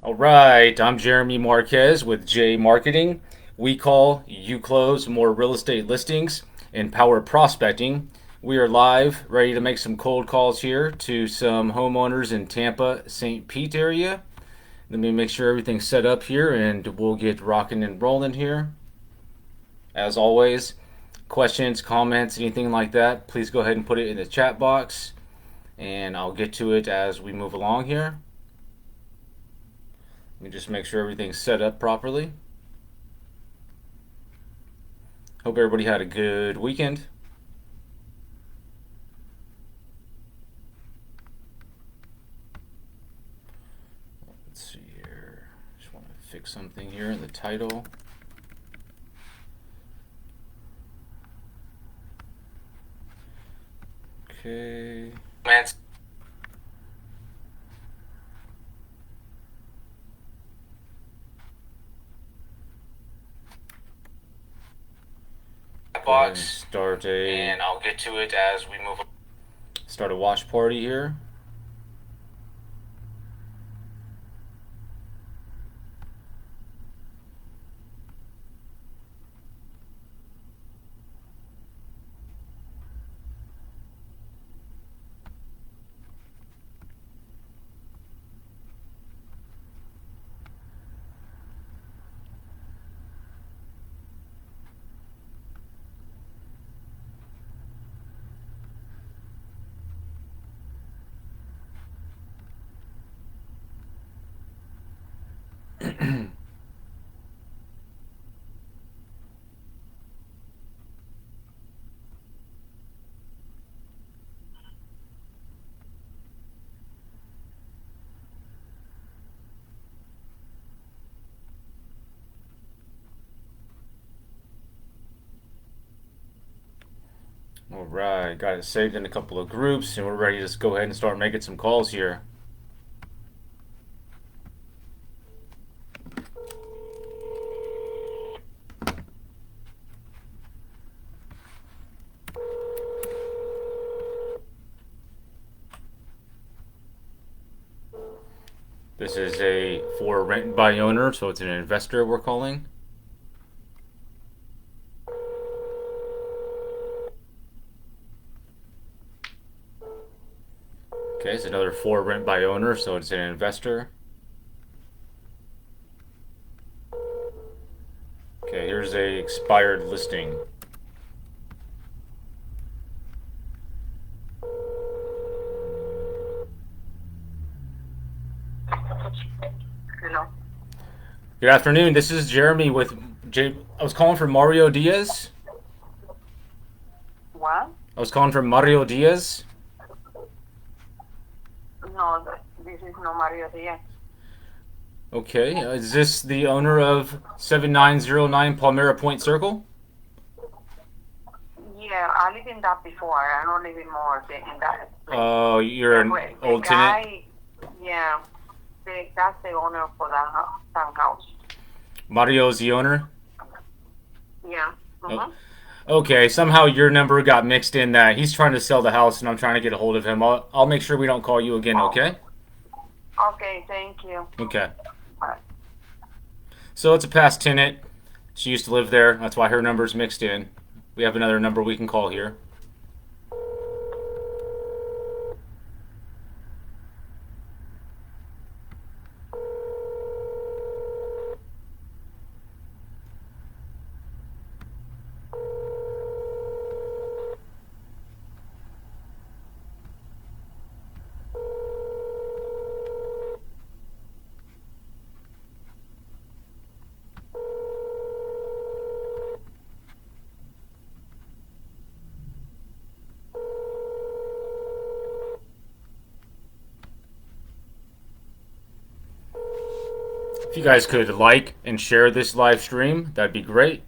All right, I'm Jeremy Marquez with jmarqeting. We call, you close more real estate listings and power prospecting. We are live, ready to make some cold calls here to some homeowners in Tampa, St. Pete area. Let me make sure everything's set up here and we'll get rocking and rolling here. As always, questions, comments, anything like that, please go ahead and put it in the chat box and I'll get to it as we move along here. Let me just make sure everything's set up properly. Hope everybody had a good weekend. Let's see here. Just want to fix something here in the title. Okay. Box start and I'll get to it as we move. Start a watch party here. All right, got it saved in a couple of groups, and we're ready to just go ahead and start making some calls here. This is a for rent by owner, so it's an investor we're calling. Okay, it's another for rent by owner, so it's an investor. Okay, here's a expired listing. Hello. Good afternoon. This is Jeremy with I was calling for Mario Diaz. What? I was calling for Mario Diaz. No, this is no Mario Diaz. Okay, is this the owner of 7909 Palmera Point Circle? Yeah, I lived in that before. I don't live in more in that place. Oh, you're an The old tenant. guy, yeah, that's the owner for that house. Mario's the owner. Yeah. Oh, okay, somehow your number got mixed in that he's trying to sell the house and I'm trying to get a hold of him. I'll make sure we don't call you again, okay? Okay, thank you. Okay. Bye. So it's a past tenant. She used to live there. That's why her number's mixed in. We have another number we can call here. If you guys could like and share this live stream, that'd be great.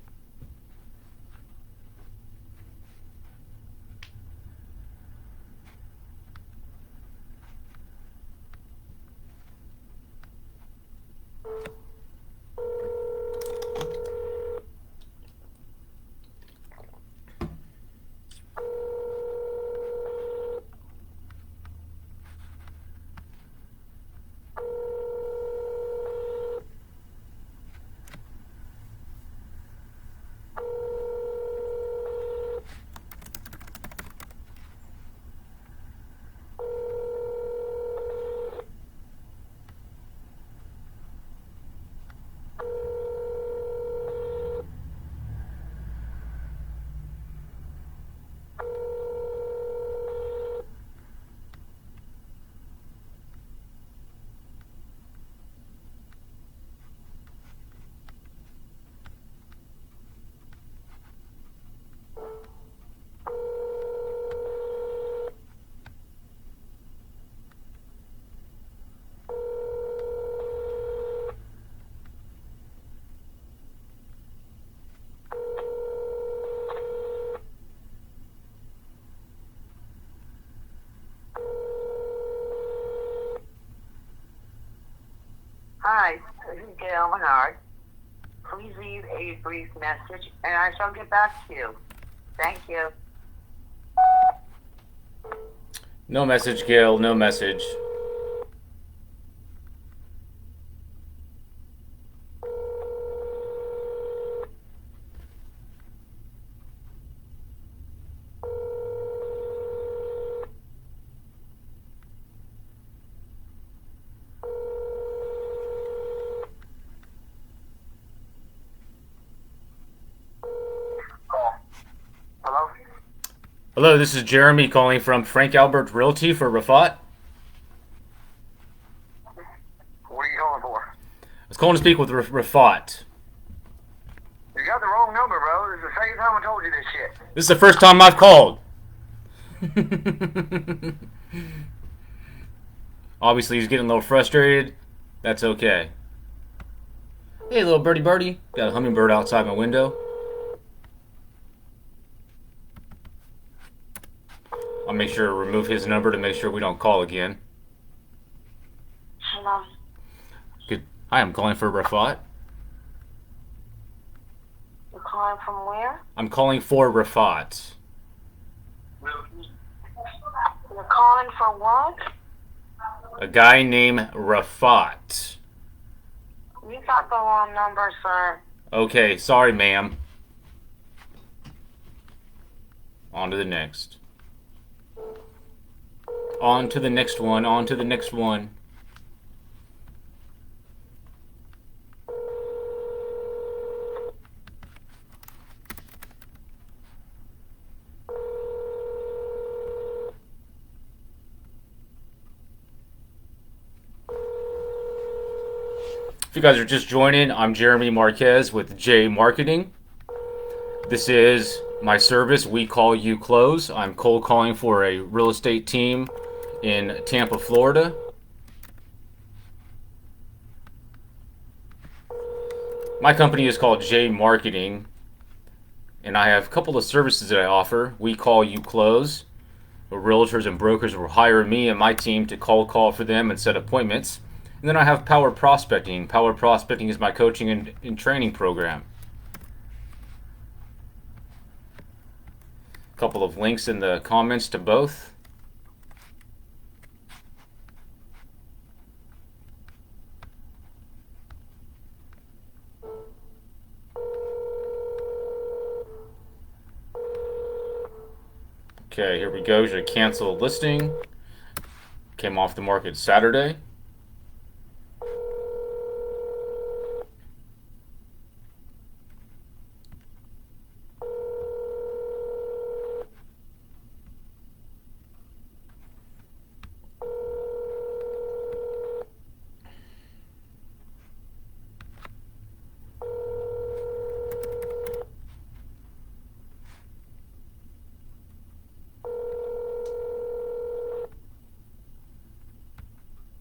Hi, this is Gail Menard. Please leave a brief message and I shall get back to you. Thank you. No message, Gail. No message. Hello? Hello, this is Jeremy calling from Frank Albert Realty for Rafat. What are you calling for? I was calling to speak with Rafat. You got the wrong number, bro. This is the second time I told you this shit. This is the first time I've called. Obviously, he's getting a little frustrated. That's okay. Hey, little birdie. Got a hummingbird outside my window. I'll make sure to remove his number to make sure we don't call again. Hello? Good. Hi, I'm calling for Rafat. You're calling from where? I'm calling for Rafat. You're calling for what? A guy named Rafat. You got the wrong number, sir. Okay, sorry, ma'am. On to the next. On to the next one. On to the next one. If you guys are just joining, I'm Jeremy Marquez with jmarqeting. This is my service. We call you close. I'm cold calling for a real estate team in Tampa, Florida. My company is called jmarqeting, and I have a couple of services that I offer. We call you close. Where realtors and brokers will hire me and my team to cold call for them and set appointments. And then I have Power Prospecting. Power Prospecting is my coaching and training program. A couple of links in the comments to both. Okay, here we go. Should cancel listing. Came off the market Saturday.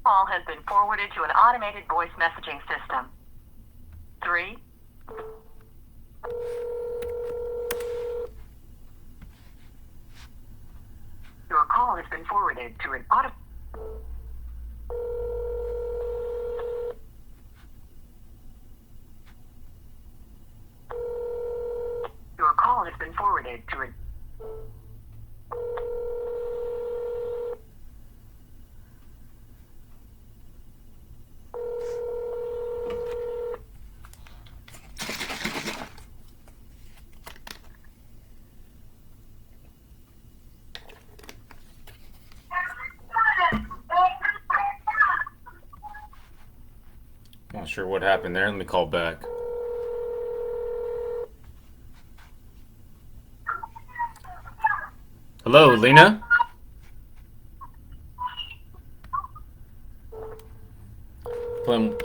Call has been forwarded to an automated voice messaging system. 3. Your call has been forwarded to an auto. Your call has been forwarded to an. Not sure what happened there. Let me call back. Hello, Lena?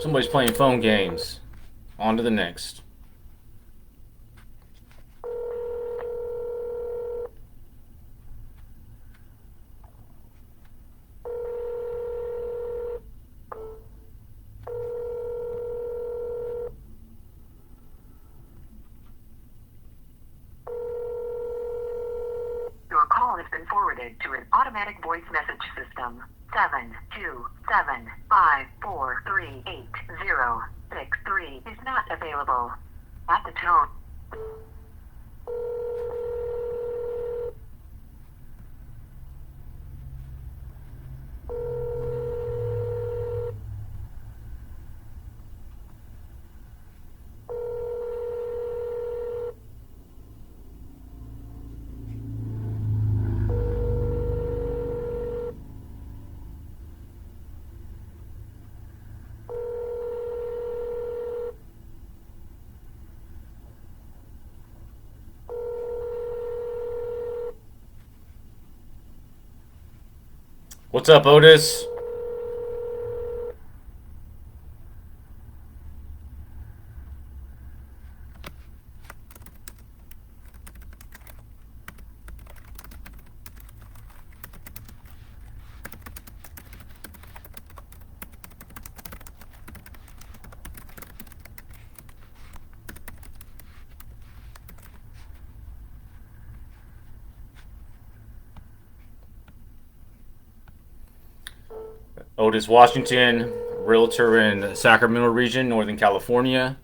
Somebody's playing phone games. On to the next. Your call has been forwarded routed to an automatic voice message system. 72754386063 is not available. At the tone. What's up, Otis? Otis Washington, realtor in Sacramento region, Northern California.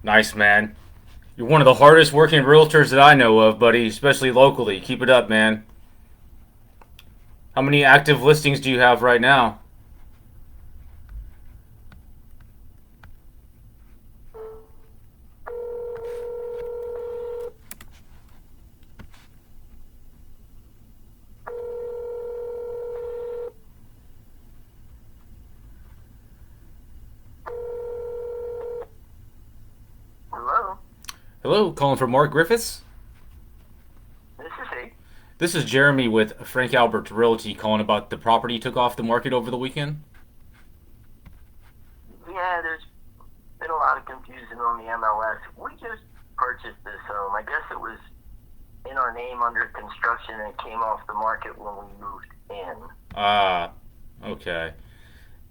Nice, man. You're one of the hardest working realtors that I know of, buddy, especially locally. Keep it up, man. How many active listings do you have right now? Hello? Hello, calling for Mark Griffiths. This is he. This is Jeremy with Frank Albert Realty calling about the property you took off the market over the weekend. Yeah, there's been a lot of confusion on the MLS. We just purchased this home. I guess it was in our name under construction and it came off the market when we moved in. Okay.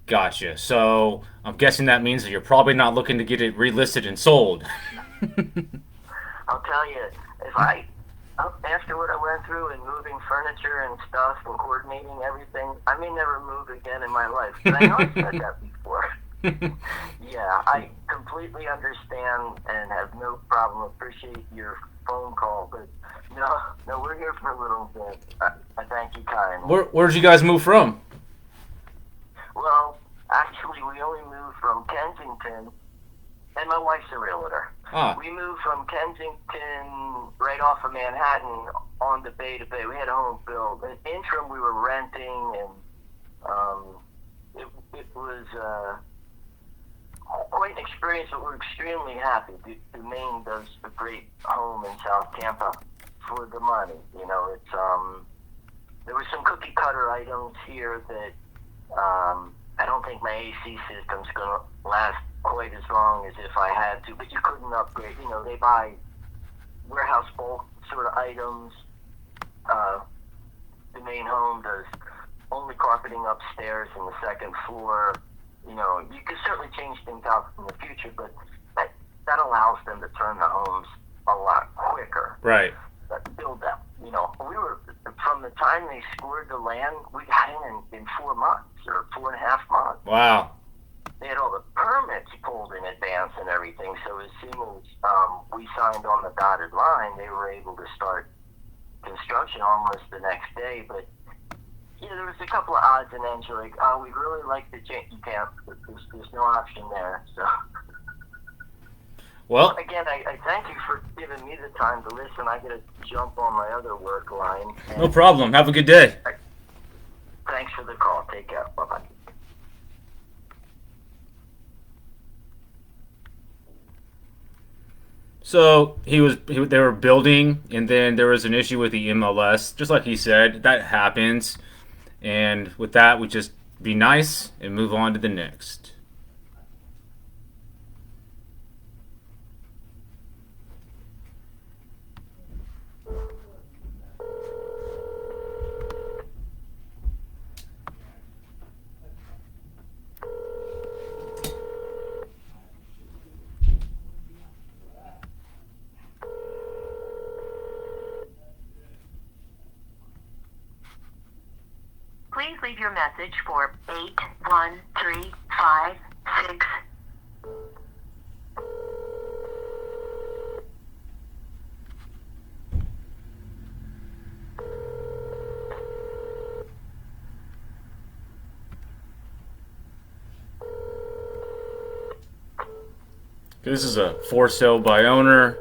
Gotcha. So I'm guessing that means that you're probably not looking to get it relisted and sold. I'll tell you, after what I went through and moving furniture and stuff and coordinating everything, I may never move again in my life. But I know I said that before. Yeah, I completely understand and have no problem. Appreciate your phone call, but no, we're here for a little bit. I thank you kindly. Where did you guys move from? Well, actually, we only moved from Kensington, and my wife's a realtor. Ah. We moved from Kensington right off of Manhattan on the Bay to Bay. We had a home built. In interim, we were renting, and it was quite an experience, but we're extremely happy. Maine does a great home in South Tampa for the money. You know, it's there were some cookie cutter items here that I don't think my AC system's going to last quite as long as if I had to, but you couldn't upgrade. You know, they buy warehouse bulk sort of items. The main home does only carpeting upstairs and the second floor. You know, you can certainly change things out in the future, but that allows them to turn the homes a lot quicker. Right. Build them. You know, we were, from the time they scored the land, we got in 4 months or 4.5 months. Wow. They had all the permits pulled in advance and everything, so as soon as we signed on the dotted line, they were able to start construction almost the next day. But yeah, there was a couple of odds and ends. You're like, oh, we really like the change. You can't. There's no option there. So. Well, again, I thank you for giving me the time to listen. I got to jump on my other work line. no problem. Have a good day. Thanks for the call. Take care. Bye-bye. So they were building, and then there was an issue with the MLS. Just like he said, that happens. And with that, we just be nice and move on to the next. Please leave your message for 81356. This is a for sale by owner.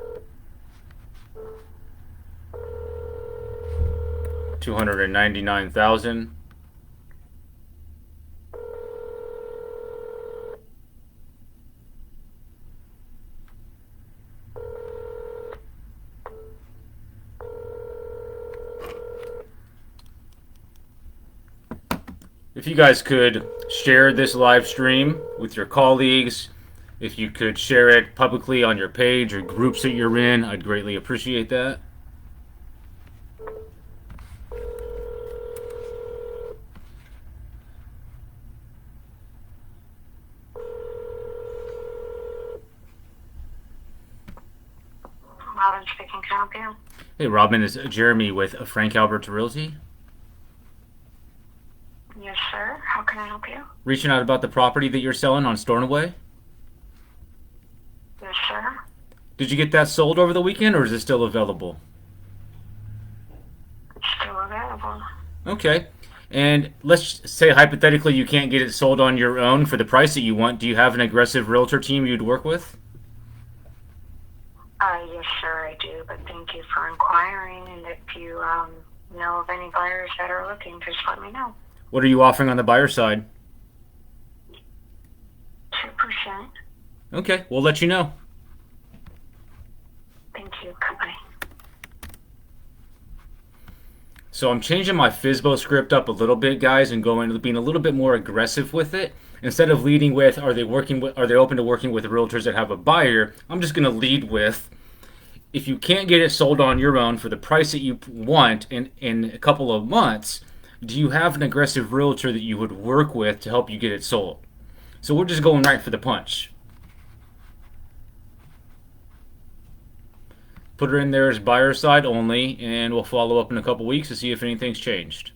299,000. If you guys could share this live stream with your colleagues, if you could share it publicly on your page or groups that you're in, I'd greatly appreciate that. Robin speaking. Can I help you? Hey, Robin, is Jeremy with Frank Albert's Realty. Yes, sir. How can I help you? Reaching out about the property that you're selling on Stornoway. Yes, sir. Did you get that sold over the weekend, or is it still available? It's still available. Okay. And let's say hypothetically you can't get it sold on your own for the price that you want. Do you have an aggressive realtor team you'd work with? Yes, sir, I do. But thank you for inquiring. And if you know of any buyers that are looking, just let me know. What are you offering on the buyer side? 2%. Okay, we'll let you know. Thank you. Goodbye. So I'm changing my FSBO script up a little bit, guys, and being a little bit more aggressive with it. Instead of leading with are they open to working with realtors that have a buyer, I'm just going to lead with, if you can't get it sold on your own for the price that you want in a couple of months, do you have an aggressive realtor that you would work with to help you get it sold? So we're just going right for the punch. Put her in there as buyer side only, and we'll follow up in a couple weeks to see if anything's changed.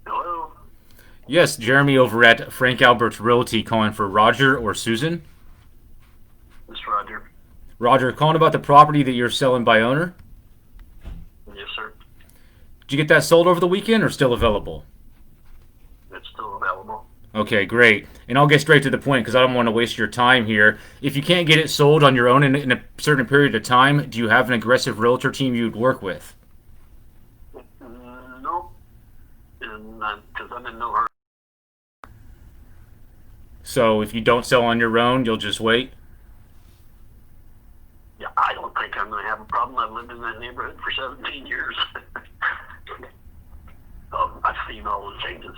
Hello? Yes, Jeremy over at Frank Albert's Realty calling for Roger or Susan. This is Roger. Roger, calling about the property that you're selling by owner. Yes, sir. Did you get that sold over the weekend or still available? It's still available. Okay, great. And I'll get straight to the point because I don't want to waste your time here. If you can't get it sold on your own in a certain period of time, do you have an aggressive realtor team you'd work with? No. Because I'm in no hurry. So if you don't sell on your own, you'll just wait? Yeah, I don't think I'm going to have a problem. I've lived in that neighborhood for 17 years. I've seen all the changes.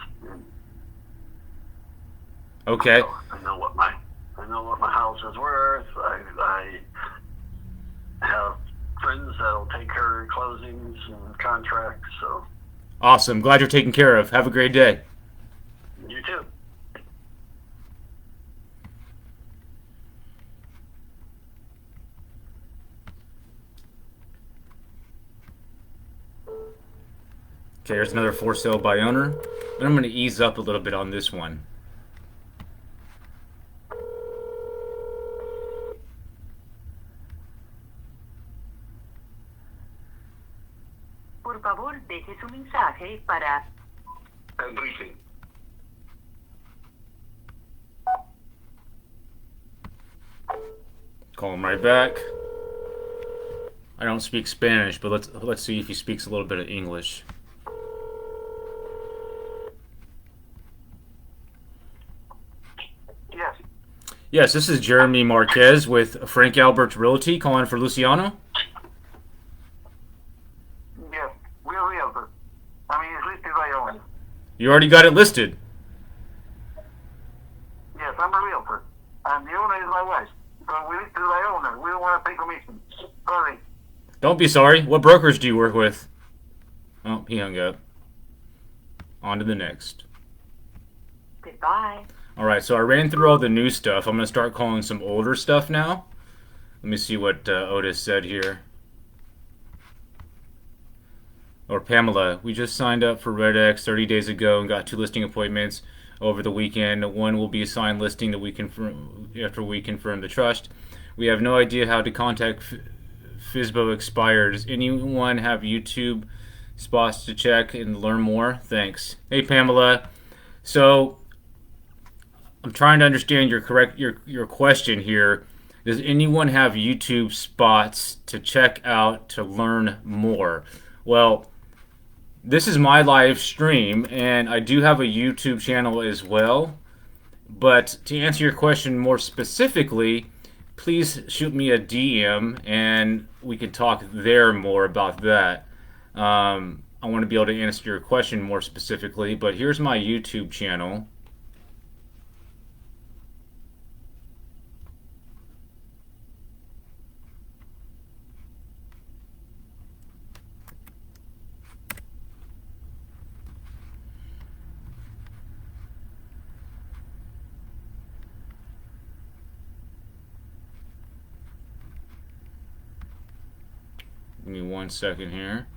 Okay. So I know what my house is worth. I have friends that'll take care of closings and contracts. So Awesome. Glad you're taken care of. Have a great day. you too. Okay, here's another for sale by owner. And I'm going to ease up a little bit on this one. Por favor, deje su mensaje para... Briefing. Call him right back. I don't speak Spanish, but let's see if he speaks a little bit of English. Yes. Yes, this is Jeremy Marquez with Frank Albert Realty calling for Luciano. Yes. We're realtors. I mean, it's listed by owner. You already got it listed. Yes, I'm a realtor. And the owner is my wife. So we listed by owner. We don't want to pay commission. Sorry. Don't be sorry. What brokers do you work with? Oh, he hung up. On to the next. Goodbye. All right, so I ran through all the new stuff. I'm going to start calling some older stuff now. Let me see what Otis said here. Or Pamela, we just signed up for RedX 30 days ago and got 2 listing appointments over the weekend. One will be a signed listing that we confirm after we confirm the trust. We have no idea how to contact FSBO expired. Does anyone have YouTube spots to check and learn more? Thanks. Hey Pamela. So I'm trying to understand your question here. Does anyone have YouTube spots to check out to learn more? Well, this is my live stream, and I do have a YouTube channel as well. But to answer your question more specifically, please shoot me a DM, and we can talk there more about that. I want to be able to answer your question more specifically, but here's my YouTube channel. Give me 1 second here.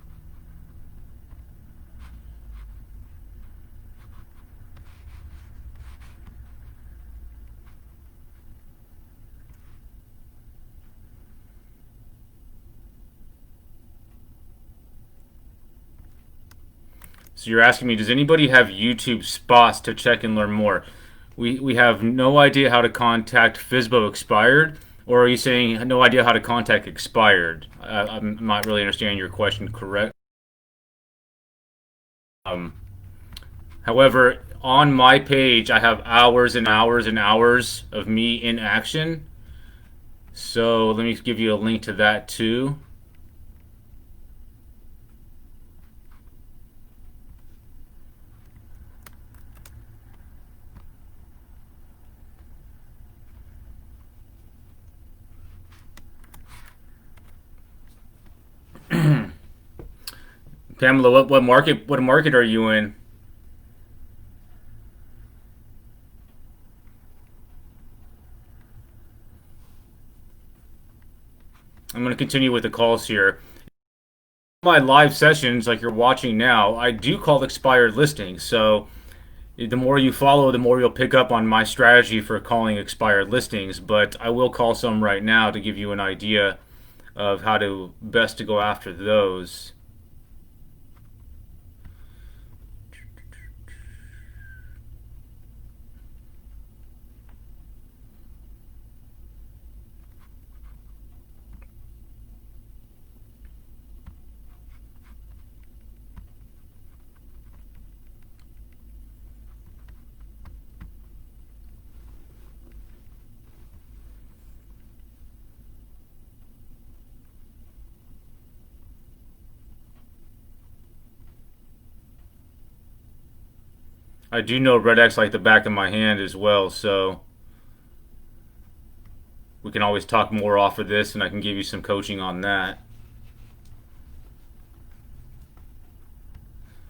So you're asking me, does anybody have YouTube spots to check and learn more? We have no idea how to contact FSBO expired, or are you saying no idea how to contact expired? I'm not really understanding your question correct. However, on my page, I have hours and hours and hours of me in action. So let me give you a link to that too. Pamela, what market are you in? I'm going to continue with the calls here. My live sessions, like you're watching now, I do call expired listings. So the more you follow, the more you'll pick up on my strategy for calling expired listings. But I will call some right now to give you an idea of how to best to go after those. I do know RedX like the back of my hand as well, so we can always talk more off of this and I can give you some coaching on that.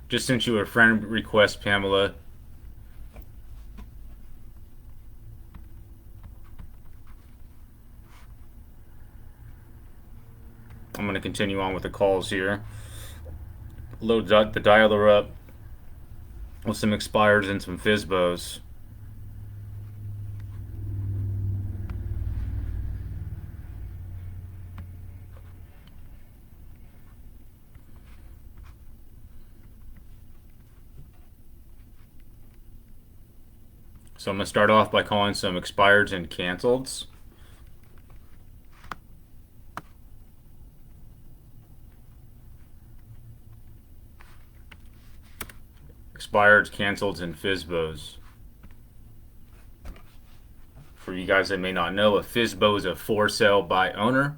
Just sent you a friend request, Pamela. I'm going to continue on with the calls here. Load the dialer up with some expireds and some FSBOs. So I'm going to start off by calling some expireds and canceleds. expireds, canceleds, and FISBOs. For you guys that may not know, a FISBO is a for sale by owner.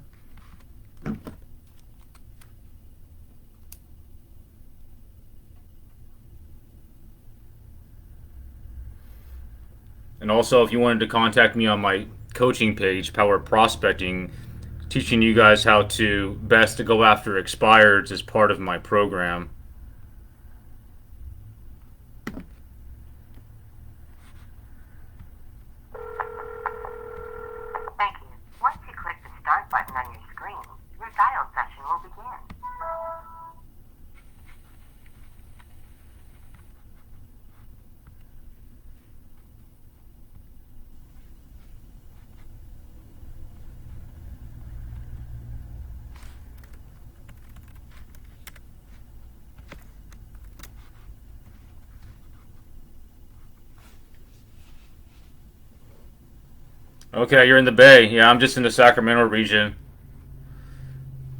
And also, if you wanted to contact me on my coaching page, Power Prospecting, teaching you guys how to best to go after expireds as part of my program. Thank you. Once you click the start button on your screen, your dial session will begin. Okay, you're in the Bay. Yeah, I'm just in the Sacramento region.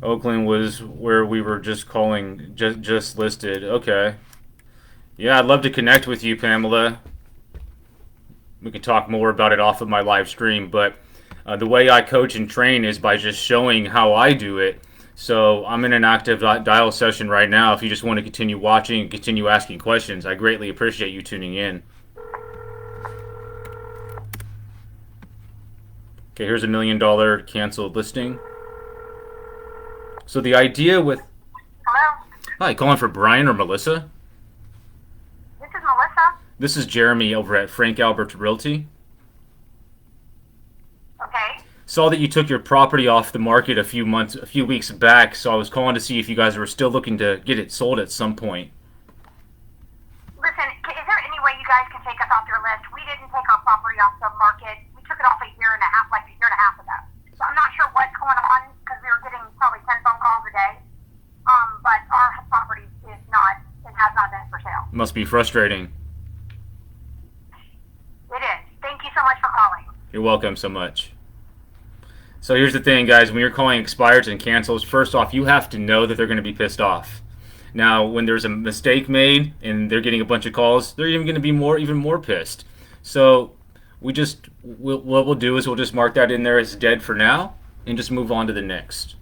Oakland was where we were just calling, just listed. Okay. Yeah, I'd love to connect with you, Pamela. We can talk more about it off of my live stream, but the way I coach and train is by just showing how I do it. So I'm in an active dial session right now. If you just want to continue watching and continue asking questions, I greatly appreciate you tuning in. Okay, here's $1 million canceled listing. So the idea with... Hello? Hi, calling for Brian or Melissa? This is Melissa. This is Jeremy over at Frank Albert Realty. Okay. Saw that you took your property off the market a few weeks back, so I was calling to see if you guys were still looking to get it sold at some point. Listen, is there any way you guys can take us off your list? We didn't take our property off the market. We took it off a year and a half ago. So I'm not sure what's going on because we were getting probably 10 phone calls a day. But our property is not, it has not been for sale. Must be frustrating. It is. Thank you so much for calling. You're welcome so much. So here's the thing, guys. When you're calling expireds and cancels, first off, you have to know that they're going to be pissed off. Now, when there's a mistake made and they're getting a bunch of calls, they're even going to be even more pissed. So what we'll do is we'll just mark that in there as dead for now and just move on to the next.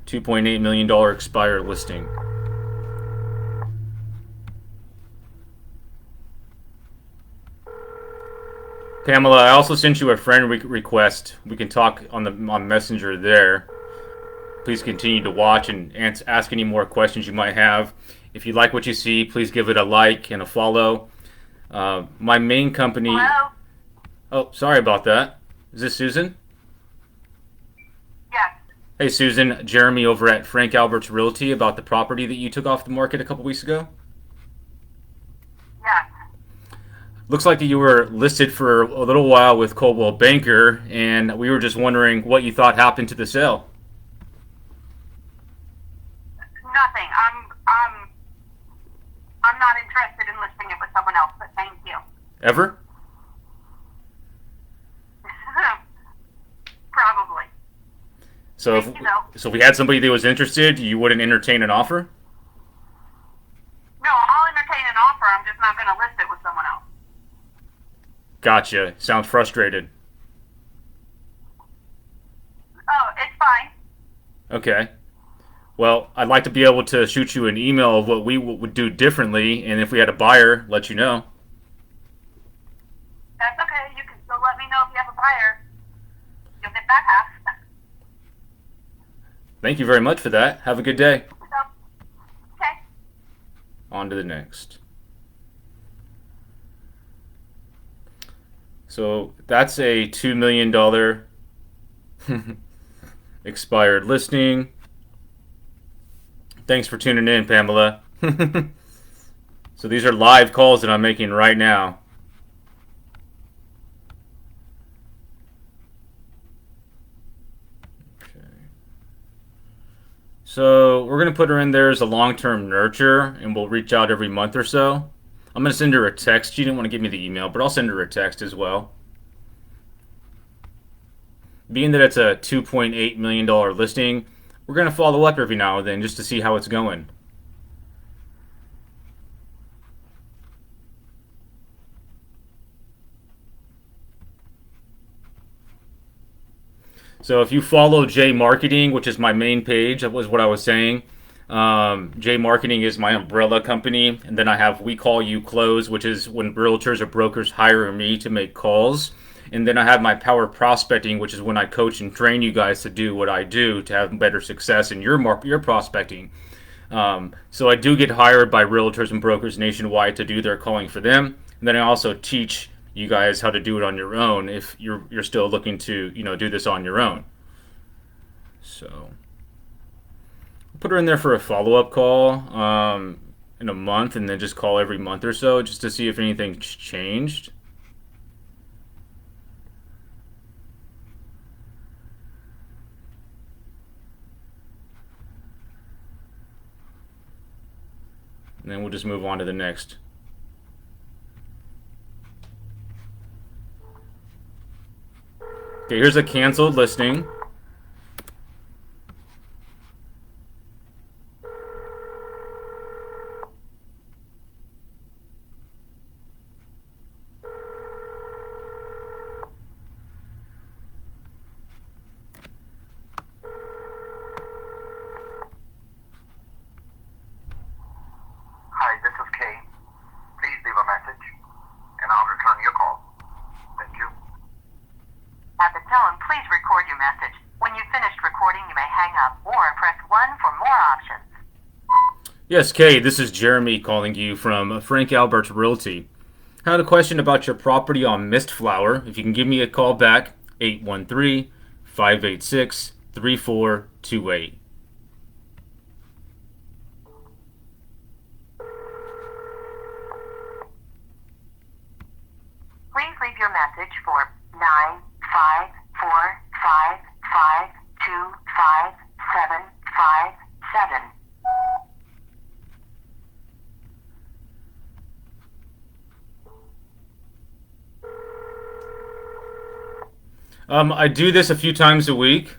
$2.8 million expired listing. Pamela, I also sent you a friend request. We can talk on Messenger there. Please continue to watch and ask any more questions you might have. If you like what you see, please give it a like and a follow. My main company... Hello? Oh, sorry about that. Is this Susan? Yes. Hey, Susan. Jeremy over at Frank Albert's Realty about the property that you took off the market a couple weeks ago. Yes. Looks like you were listed for a little while with Coldwell Banker, and we were just wondering what you thought happened to the sale. Nothing. I'm not interested in listing it with someone else, but thank you. Ever? Probably. So Thank you, though. so if we had somebody that was interested, you wouldn't entertain an offer? No, I'll entertain an offer. I'm just not going to list it with someone else. Gotcha. Sounds frustrated. Oh, it's fine. Okay. Well, I'd like to be able to shoot you an email of what we would do differently, and if we had a buyer, let you know. That's okay. You can still let me know if you have a buyer. You'll get that half. Thank you very much for that. Have a good day. So, okay. On to the next. So that's a $2 million expired listing. Thanks for tuning in, Pamela. So these are live calls that I'm making right now. Okay. So we're going to put her in there as a long-term nurture, and we'll reach out every month or so. I'm going to send her a text. She didn't want to give me the email, but I'll send her a text as well. Being that it's a $2.8 million listing, We're going to follow up every now and then just to see how it's going. So if you follow jmarqeting, which is my main page, that was what I was saying. Jmarqeting is my umbrella company, and then I have We Call You Close, which is when realtors or brokers hire me to make calls. And then I have my power prospecting, which is when I coach and train you guys to do what I do to have better success in your prospecting. So I do get hired by realtors and brokers nationwide to do their calling for them. And then I also teach you guys how to do it on your own if you're still looking to do this on your own. So put her in there for a follow-up call in a month, and then just call every month or so just to see if anything's changed. And then we'll just move on to the next. Okay, here's a canceled listing. Hi, this is Kay. Please leave a message, and I'll return your call. Thank you. At the tone, please record your message. When you've finished recording, you may hang up or press 1 for more options. Yes, Kay, this is Jeremy calling you from Frank Albert's Realty. I had a question about your property on Mistflower. If you can give me a call back, 813-586-3428. Please leave your message for 95455257557. I do this a few times a week.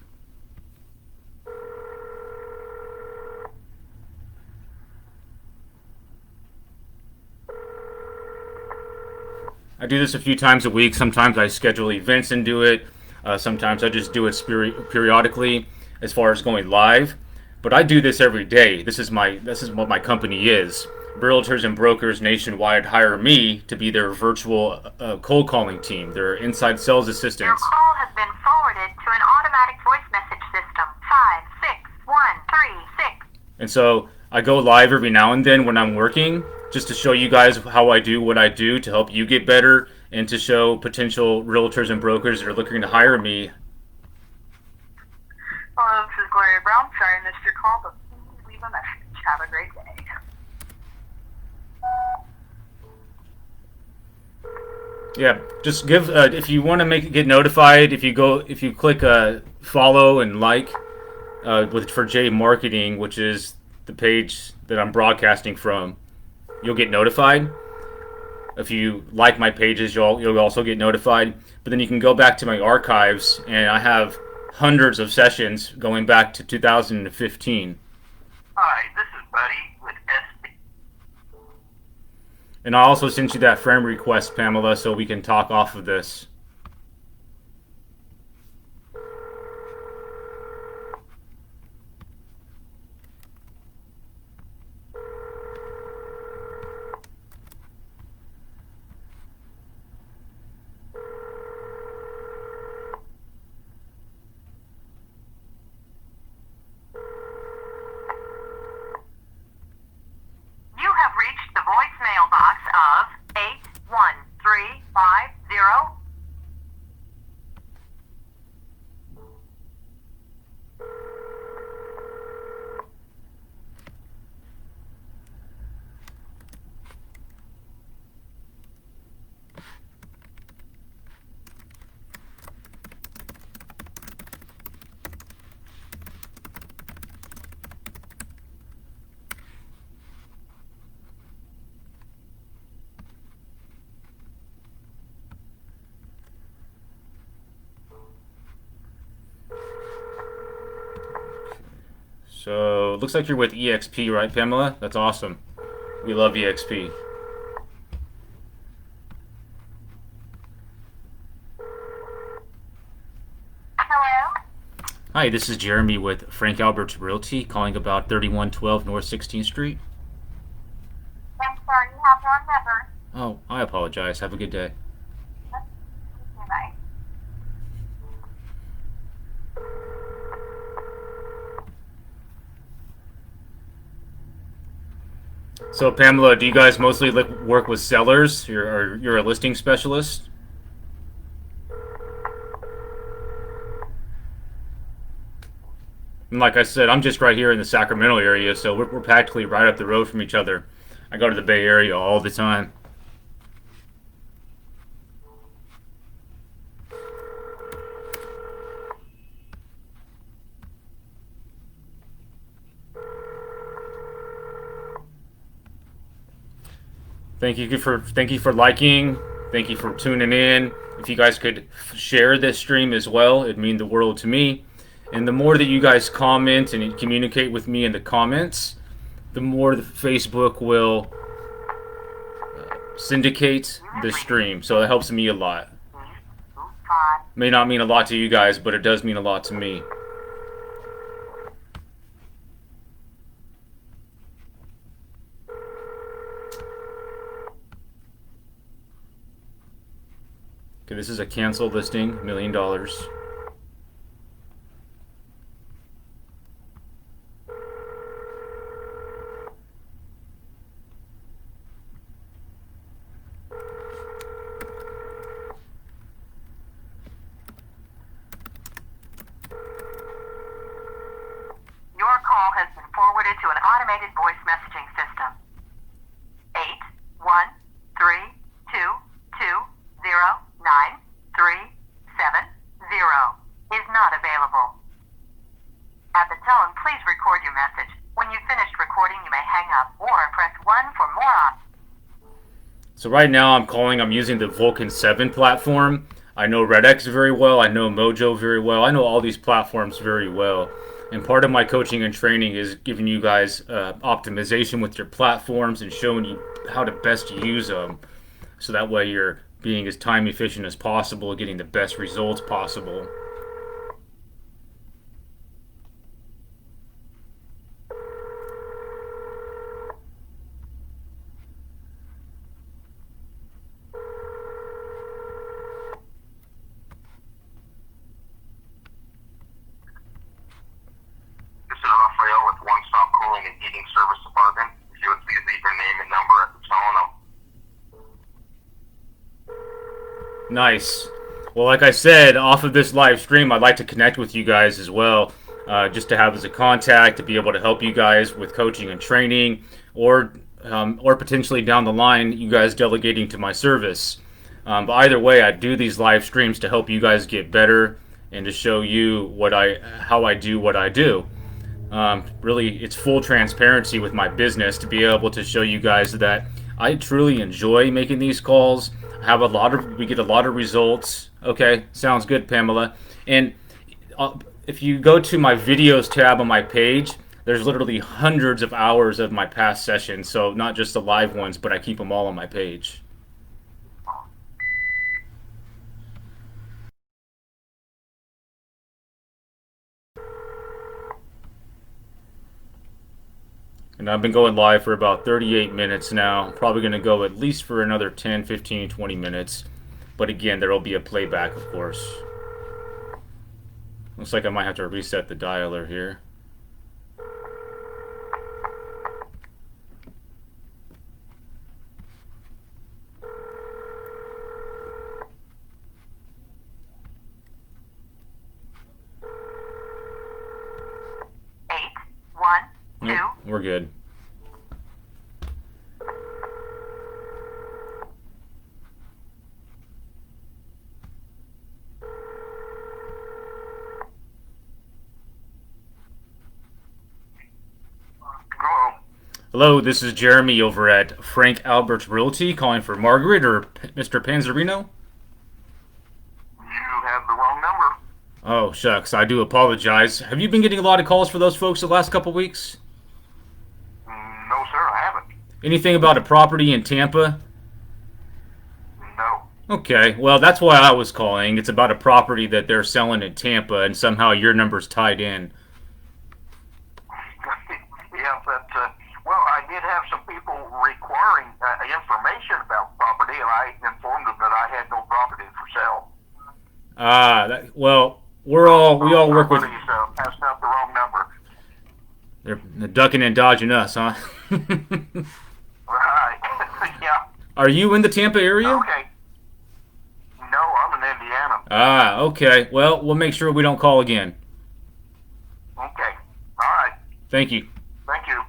Sometimes I schedule events and do it. Sometimes I just do it periodically as far as going live. But I do this every day. This is what my company is. Realtors and brokers nationwide hire me to be their virtual cold calling team, their inside sales Your assistants. call has been forwarded to an automatic voice message system. 56136. And so I go live every now and then when I'm working, just to show you guys how I do what I do to help you get better and to show potential realtors and brokers that are looking to hire me. Hello, this is Gloria Brown. Sorry I missed your call, but please leave a message. Have a great day. Yeah, just give if you want to get notified. If you click follow and like for jmarqeting, which is the page that I'm broadcasting from, you'll get notified. If you like my pages, you'll also get notified. But then you can go back to my archives, and I have hundreds of sessions going back to 2015. Hi, this is Buddy with SB. And I also sent you that friend request, Pamela, so we can talk off of this. You have reached the voicemail box of 81350. So it looks like you're with EXP, right, Pamela? That's awesome. We love EXP. Hello? Hi, this is Jeremy with Frank Albert's Realty, calling about 3112 North 16th Street. I'm sorry, you have the wrong number. Oh, I apologize. Have a good day. Bye. So, Pamela, do you guys mostly work with sellers? You're a listing specialist? And like I said, I'm just right here in the Sacramento area, so we're practically right up the road from each other. I go to the Bay Area all the time. Thank you for liking. Thank you for tuning in. If you guys could share this stream as well, it'd mean the world to me. And the more that you guys comment and communicate with me in the comments, the more the Facebook will syndicate the stream. So it helps me a lot. May not mean a lot to you guys, but it does mean a lot to me. Okay, this is a canceled listing, $1 million. Your call has been forwarded to an automated voice messaging system. 813220937 is not available. At the tone, please record your message. When you've finished recording, you may hang up or press 1 for more options. So right now I'm using the Vulcan 7 platform. I know RedX very well. I know Mojo very well. I know all these platforms very well. And part of my coaching and training is giving you guys optimization with your platforms and showing you how to best use them. So that way you're being as time efficient as possible, getting the best results possible. This is Raphael with One Stop Cooling and Heating Service Department. If you would please leave your name and number at the tone. Nice. Well, like I said, off of this live stream, I'd like to connect with you guys as well, just to have as a contact to be able to help you guys with coaching and training, or potentially down the line, you guys delegating to my service. But either way, I do these live streams to help you guys get better and to show you how I do what I do. Really, it's full transparency with my business to be able to show you guys that I truly enjoy making these calls. We get a lot of results. Okay, sounds good, Pamela. And if you go to my videos tab on my page, there's literally hundreds of hours of my past sessions. So not just the live ones, but I keep them all on my page. And I've been going live for about 38 minutes now. Probably going to go at least for another 10, 15, 20 minutes. But again, there will be a playback, of course. Looks like I might have to reset the dialer here. We're good. Hello, this is Jeremy over at Frank Albert's Realty, calling for Margaret or Mr. Panzerino. You have the wrong number. Oh, shucks. I do apologize. Have you been getting a lot of calls for those folks the last couple weeks? No, sir, I haven't. Anything about a property in Tampa? No. Okay, well, that's why I was calling. It's about a property that they're selling in Tampa, and somehow your number's tied in. Yeah, but, well, I did have some people requiring information about property, and I informed them that I had no property for sale. Well, we all work with. Somebody's passed out the wrong number. They're ducking and dodging us, huh? Right. Yeah. Are you in the Tampa area? Okay. No, I'm in Indiana. Okay. Well, we'll make sure we don't call again. Okay. All right. Thank you. Thank you.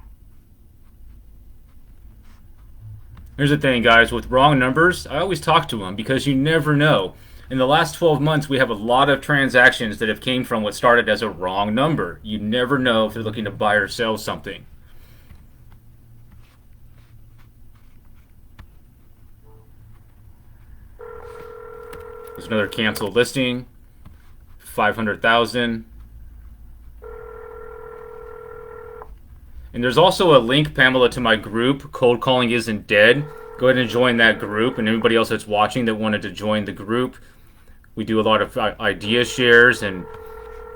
Here's the thing, guys. With wrong numbers, I always talk to them because you never know. In the last 12 months, we have a lot of transactions that have came from what started as a wrong number. You never know if they're looking to buy or sell something. There's another canceled listing, 500,000. And there's also a link, Pamela, to my group, Cold Calling Isn't Dead. Go ahead and join that group, and anybody else that's watching that wanted to join the group. We do a lot of idea shares and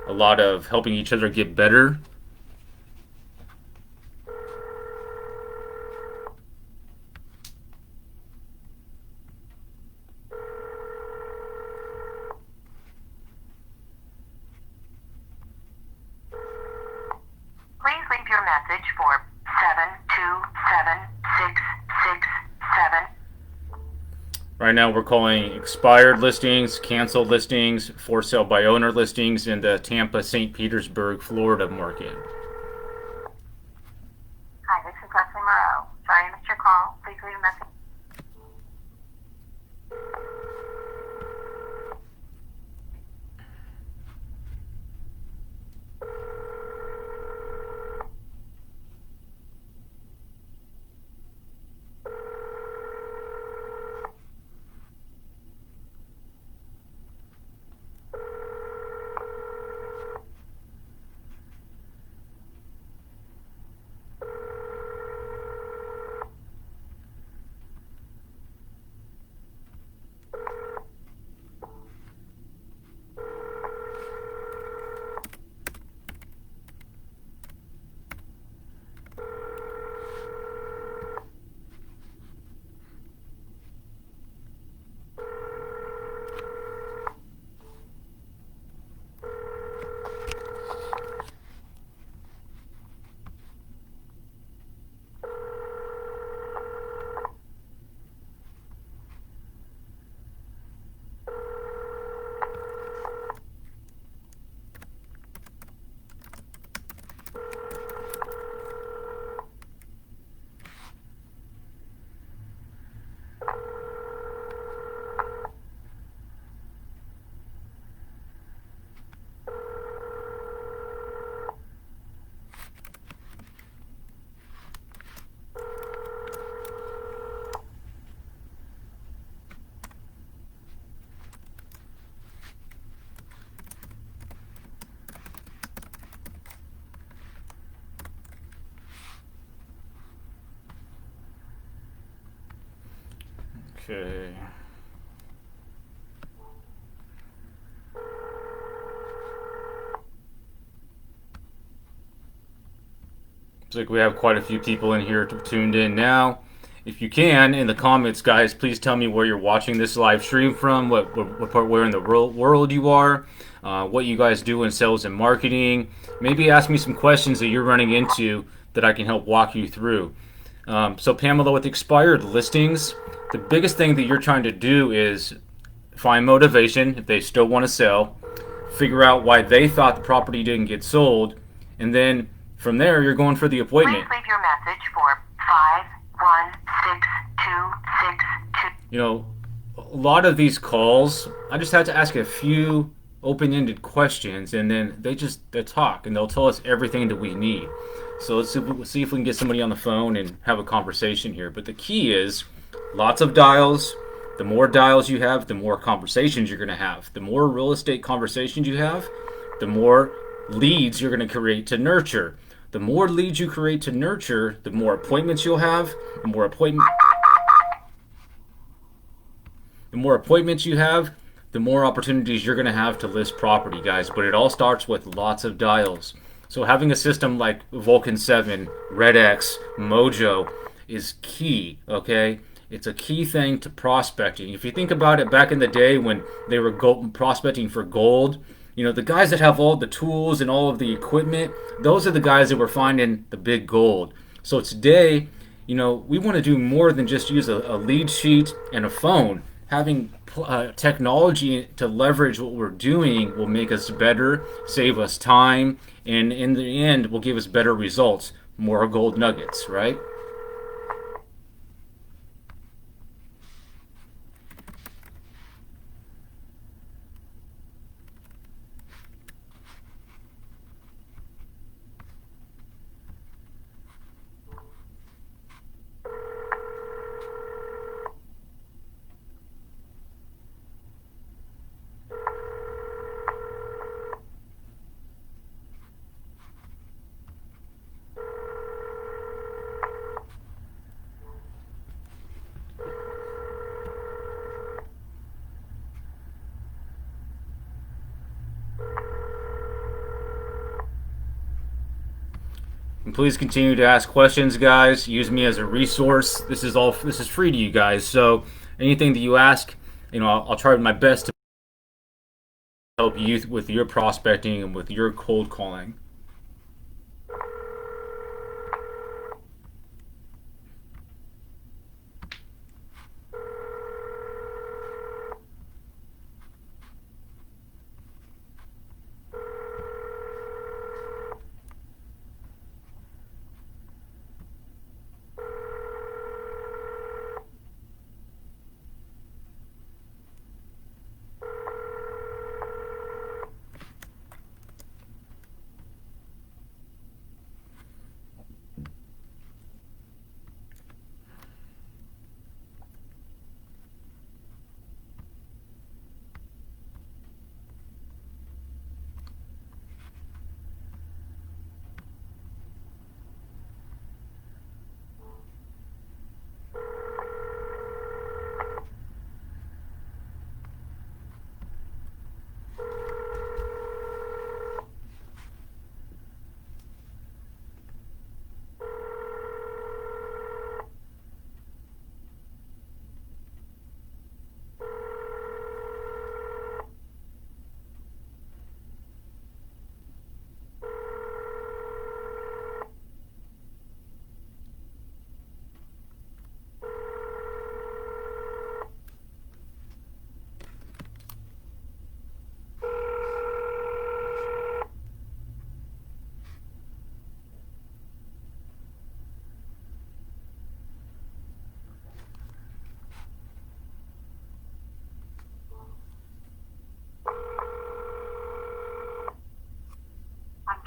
a lot of helping each other get better. Please leave your message for 727667. Right now we're calling expired listings, canceled listings, for sale by owner listings in the Tampa, St. Petersburg, Florida market. Hi, this is Leslie Moreau. Sorry I missed your call. Please leave a message. Okay. Looks like we have quite a few people in here tuned in now. If you can, in the comments, guys, please tell me where you're watching this live stream from, what part, where in the world you are, what you guys do in sales and marketing. Maybe ask me some questions that you're running into that I can help walk you through. So Pamela, with expired listings, the biggest thing that you're trying to do is find motivation if they still want to sell, figure out why they thought the property didn't get sold, and then from there you're going for the appointment. Please leave your message for 516262. You know, a lot of these calls, I just had to ask a few open-ended questions, and then they talk, and they'll tell us everything that we need. So let's see if we can get somebody on the phone and have a conversation here. But the key is lots of dials. The more dials you have, the more conversations you're going to have. The more real estate conversations you have, the more leads you're going to create to nurture. The more leads you create to nurture, the more appointments you'll have. The more appointments you have, the more opportunities you're going to have to list property, guys. But it all starts with lots of dials. So having a system like Vulcan 7, Red X, Mojo is key, okay? It's a key thing to prospecting. If you think about it, back in the day when they were prospecting for gold, the guys that have all the tools and all of the equipment, those are the guys that were finding the big gold. So today, we want to do more than just use a lead sheet and a phone. Having technology to leverage what we're doing will make us better, save us time, and in the end will give us better results, more gold nuggets, right? And please continue to ask questions, guys. Use me as a resource. This is free to you guys. So anything that you ask, I'll try my best to help you with your prospecting and with your cold calling.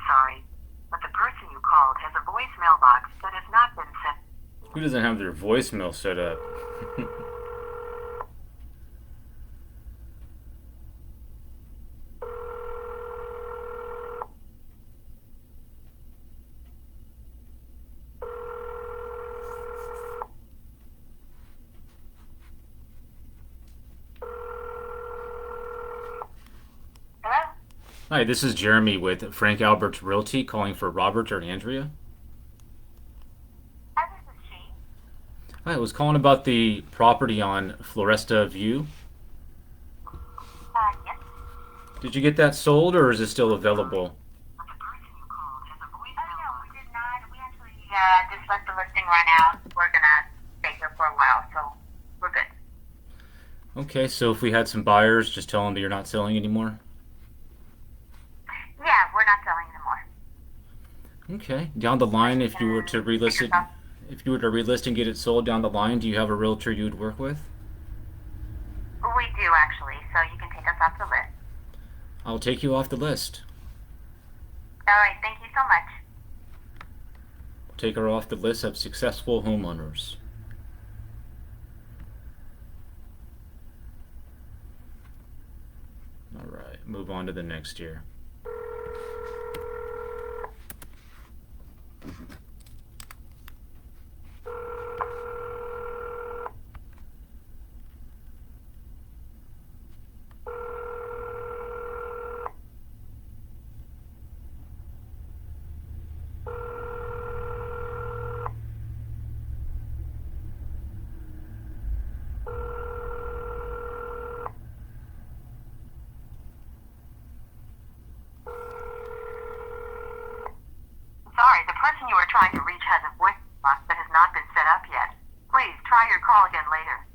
Sorry, but the person you called has a voicemail box that has not been set. Who doesn't have their voicemail set up? Hello? Hi, this is Jeremy with Frank Albert's Realty calling for Robert or Andrea. This is she. Hi, I was calling about the property on Floresta View. Yes. Did you get that sold or is it still available? But the person you called has a Oh, voicemail no, box. we did not. We actually just let the listing run out. We're going to stay here for a while, so we're good. Okay, so if we had some buyers, just tell them that you're not selling anymore. Yeah, we're not selling anymore. Okay, down the line, if you were to relist it, if you were to relist and get it sold down the line, do you have a realtor you would work with? We do, actually, so you can take us off the list. I'll take you off the list. All right, thank you so much. Take her off the list of successful homeowners. All right, move on to the next year. person you are trying to reach has a voice box that has not been set up yet. Please try your call again later.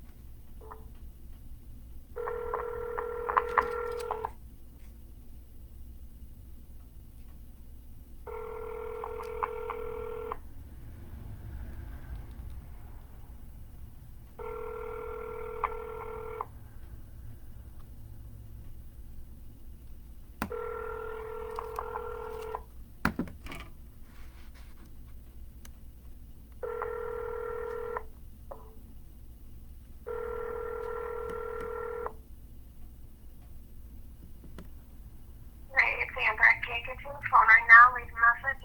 Right, it's Amber. I can't get to the phone right now. Leave a message.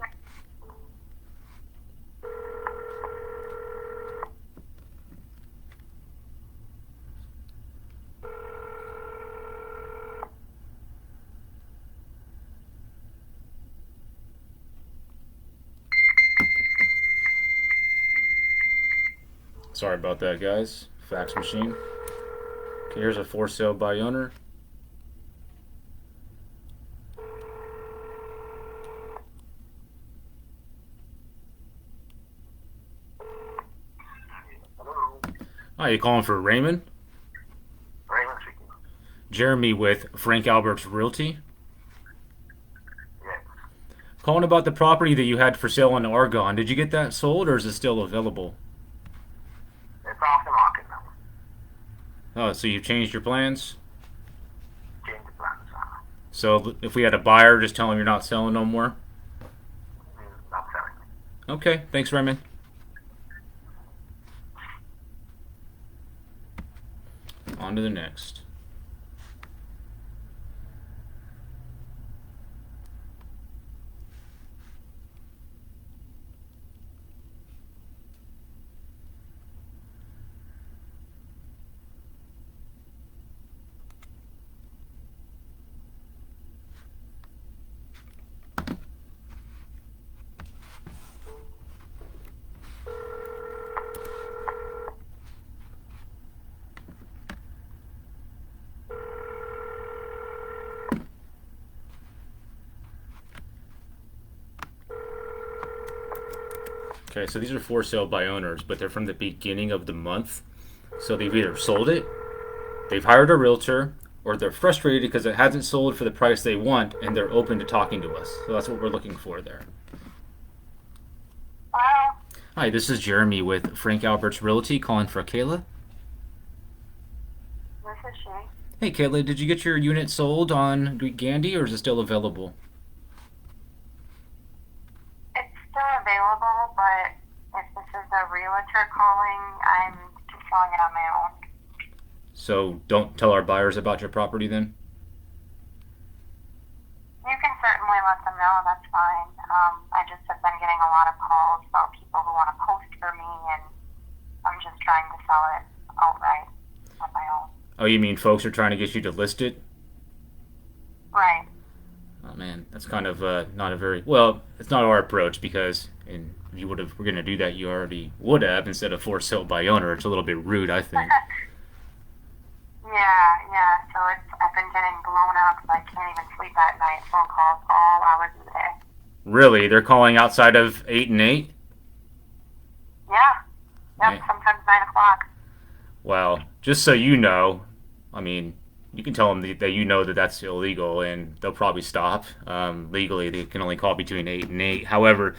Sorry about that, guys. Fax machine. Okay, here's a for sale by owner. Hello. Hi, you calling for Raymond? Raymond speaking. Jeremy with Frank Albert's Realty. Yes. Calling about the property that you had for sale in Argonne. Did you get that sold or is it still available? It's off the market now. Oh, so you've changed your plans? Change the plans. So if we had a buyer, just tell them you're not selling no more? Not selling. Okay, thanks, Raymond. On to the next. Okay, so these are for sale by owners, but they're from the beginning of the month. So they've either sold it, they've hired a realtor, or they're frustrated because it hasn't sold for the price they want and they're open to talking to us. So that's what we're looking for there. Hello? Hi, this is Jeremy with Frank Albert's Realty calling for Kayla. This is she. Hey Kayla, did you get your unit sold on Gandy or is it still available? It's still available, but if this is a realtor calling, I'm just selling it on my own. So don't tell our buyers about your property then? You can certainly let them know, that's fine. I just have been getting a lot of calls about people who want to post for me, and I'm just trying to sell it outright on my own. Oh, you mean folks are trying to get you to list it? Right. Oh man, that's kind of not a very well. It's not our approach because, and if you would have, we're going to do that. You already would have instead of for sale by owner. It's a little bit rude, I think. Yeah. So I've been getting blown up. I can't even sleep at night. Phone calls all hours of the day. Really, they're calling outside of 8 and 8. Yeah. Yep. Right. Sometimes 9 o'clock. Well, just so you know, I mean, you can tell them that you know that that's illegal, and they'll probably stop. Legally, they can only call between 8 and 8. However,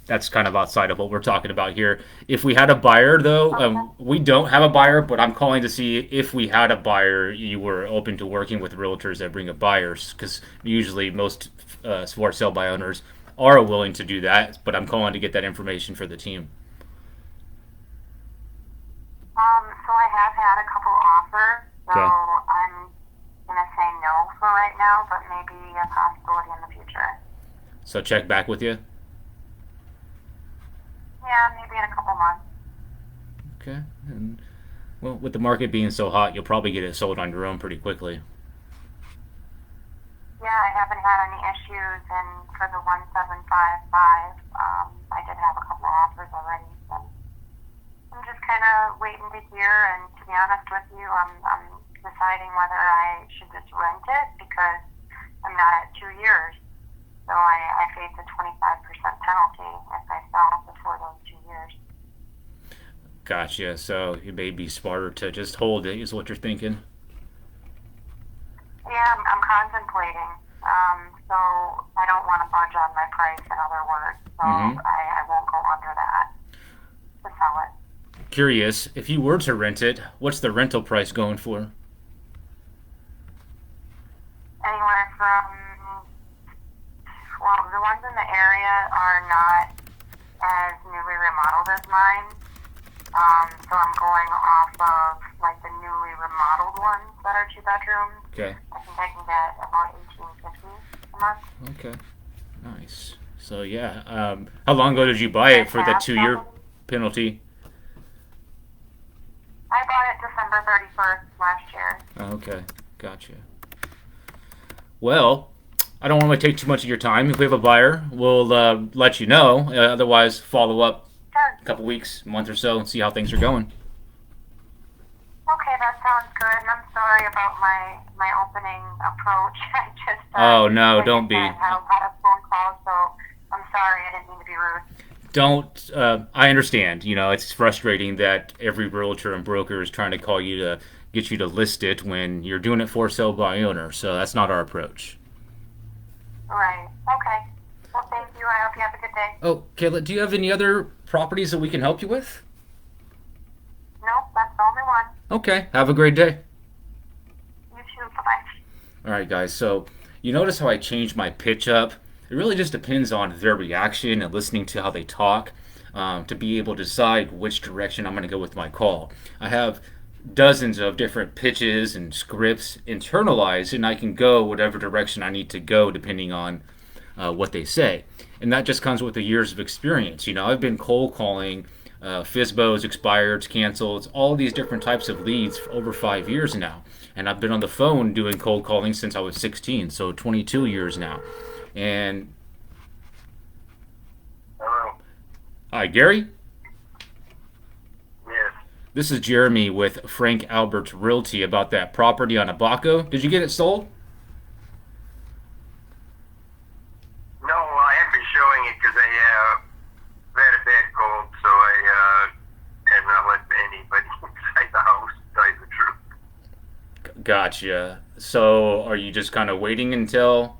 that's kind of outside of what we're talking about here. If we had a buyer, though, we don't have a buyer, but I'm calling to see if we had a buyer, you were open to working with realtors that bring up buyers, because usually most for sale by owners are willing to do that, but I'm calling to get that information for the team. So I have had a couple offers, so Okay. I'm gonna say no for right now, but maybe a possibility in the future. So check back with you. Yeah, maybe in a couple months. Okay. And, well, with the market being so hot, you'll probably get it sold on your own pretty quickly. Yeah, I haven't had any issues, and for the 1755, I did have a couple offers already. So I'm just kind of waiting to hear, and to be honest with you, I'm deciding whether I should just rent it because I'm not at 2 years. So I face a 25% penalty if I sell before those 2 years. Gotcha. So it may be smarter to just hold it, is what you're thinking. Yeah, I'm contemplating. So I don't want to budge on my price, in other words. So I won't go under that to sell it. Curious, if you were to rent it, what's the rental price going for? Anywhere from, well, the ones in the area are not as newly remodeled as mine. So I'm going off of like the newly remodeled ones that are 2 bedrooms. Okay. I think I can get about $1,850 a month. Okay. Nice. So yeah, how long ago did you buy it for the 2-year penalty? I bought it December 31st last year. Okay. Gotcha. Well, I don't want to take too much of your time. If we have a buyer, we'll let you know. Otherwise, follow up Sure. a couple weeks, month or so, and see how things are going. Okay, that sounds good. And I'm sorry about my opening approach. I just Oh, no, like don't I be. said, had a lot of phone calls, so I'm sorry. I didn't mean to be rude. Don't. I understand. You know, it's frustrating that every realtor and broker is trying to call you to get you to list it when you're doing it for sale by owner. So that's not our approach. Right. Okay. Well, thank you. I hope you have a good day. Oh, Kayla, do you have any other properties that we can help you with? Nope, that's the only one. Okay. Have a great day. You too. Bye-bye. All right, guys. So you notice how I changed my pitch up? It really just depends on their reaction and listening to how they talk to be able to decide which direction I'm going to go with my call. I have dozens of different pitches and scripts internalized, and I can go whatever direction I need to go depending on what they say. And that just comes with the years of experience. You know, I've been cold calling FISBOs, expireds, cancels, all these different types of leads for over 5 years now. And I've been on the phone doing cold calling since I was 16, so 22 years now. And Hello. hi, Gary. Yes. This is Jeremy with Frank Albert's Realty about that property on Abaco. Did you get it sold? No, I have been showing it because I had a bad cold, so I have not let anybody inside the house tell you the truth. Gotcha. So are you just kind of waiting until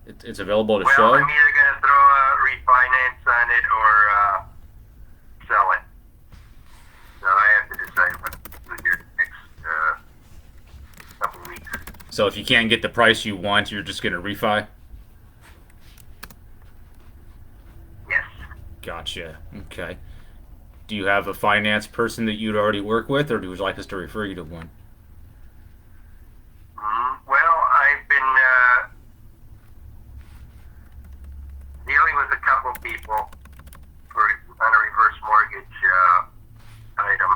it's available to Well, show? I'm either going to throw a refinance on it or sell it. So I have to decide what to do here next couple weeks. So if you can't get the price you want, you're just going to refi? Yes. Gotcha. Okay. Do you have a finance person that you'd already work with, or would you like us to refer you to one? Well, I've been dealing with a couple people on a reverse mortgage item.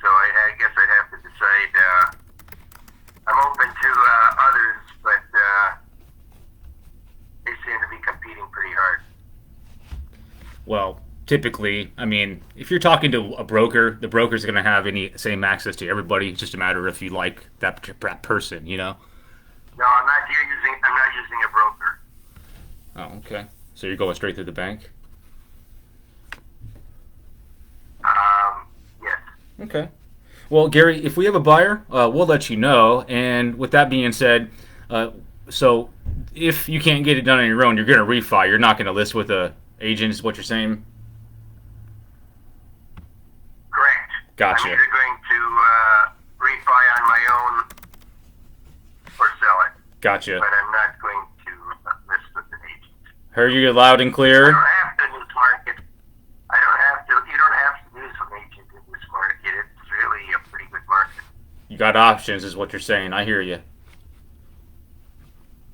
So I guess I'd have to decide. I'm open to others, but they seem to be competing pretty hard. Well, typically, I mean, if you're talking to a broker, the broker's going to have any same access to everybody. It's just a matter of if you like that person, you know? No, I'm not using a broker. Oh, okay. So you're going straight through the bank? Yes. Okay. Well, Gary, if we have a buyer, we'll let you know. And with that being said, so if you can't get it done on your own, you're going to refi. You're not going to list with a agent, is what you're saying? Correct. Gotcha. I'm either going to refi on my own or sell it. Gotcha. But I'm not going to list with an agent. Heard you loud and I clear. don't have to in this market. I don't have to. You don't have to use an agent in this market. It's really a pretty good market. You got options, is what you're saying. I hear you.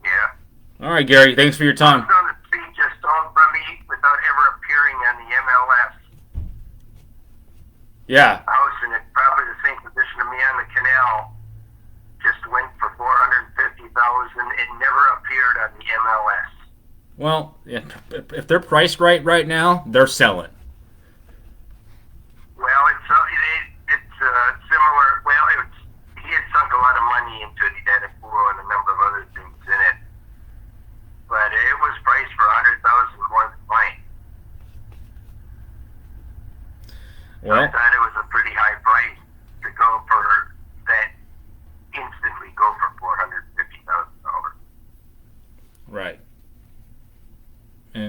Yeah. All right, Gary. Thanks for your time. House on the street just owned from me without ever appearing on the MLS. Yeah. House in it, probably the same position of me on the canal. Just went for $450,000 and never appeared on the MLS. Well, yeah, if they're priced right now, they're selling. Well, it's similar. Well, he had sunk a lot of money into it. He had a pool and a number of other things,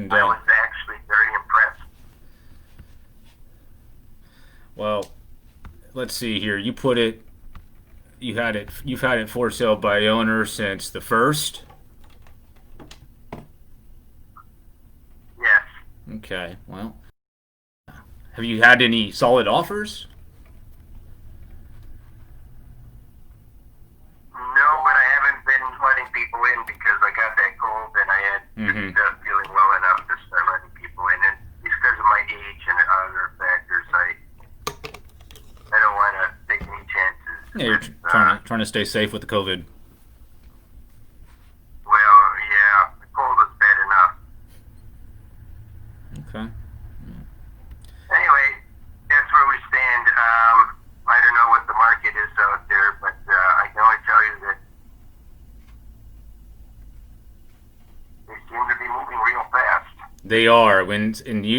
And I was actually very impressed. well, let's see here. You've had it for sale by owner since the first. Yes. Okay. Well, have you had any solid offers? No, but I haven't been letting people in because I got that cold and I had Mm-hmm. feeling well enough to start letting people in. And because of my age and other factors, I don't want to take any chances. Yeah, you're trying to stay safe with the COVID. Well, yeah, the cold was bad enough. Okay. Anyway, that's where we stand. I don't know what the market is out there, but I can only tell you that they seem to be moving real fast. They are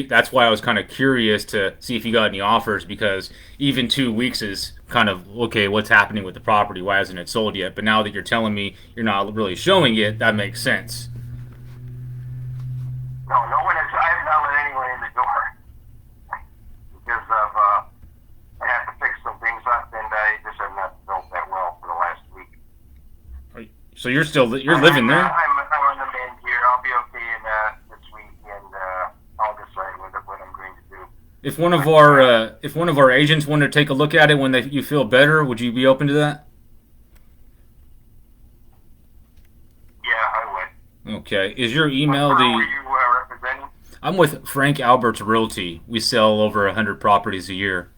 that's why I was kind of curious to see if you got any offers, because even 2 weeks is kind of okay. What's happening with the property? Why hasn't it sold yet? But now that you're telling me you're not really showing it, that makes sense. No, no one has. I have not let anyone in the door because of I have to fix some things up, and I just have not built that well for the last week. So you're living there? I'm on the mend here. I'll be okay in this week, and I'll decide what I'm going to do. If one of our agents wanted to take a look at it when you feel better, would you be open to that? Yeah, I would. Okay. Is your email What the? firm were you representing? I'm with Frank Albert's Realty. We sell over 100 properties a year.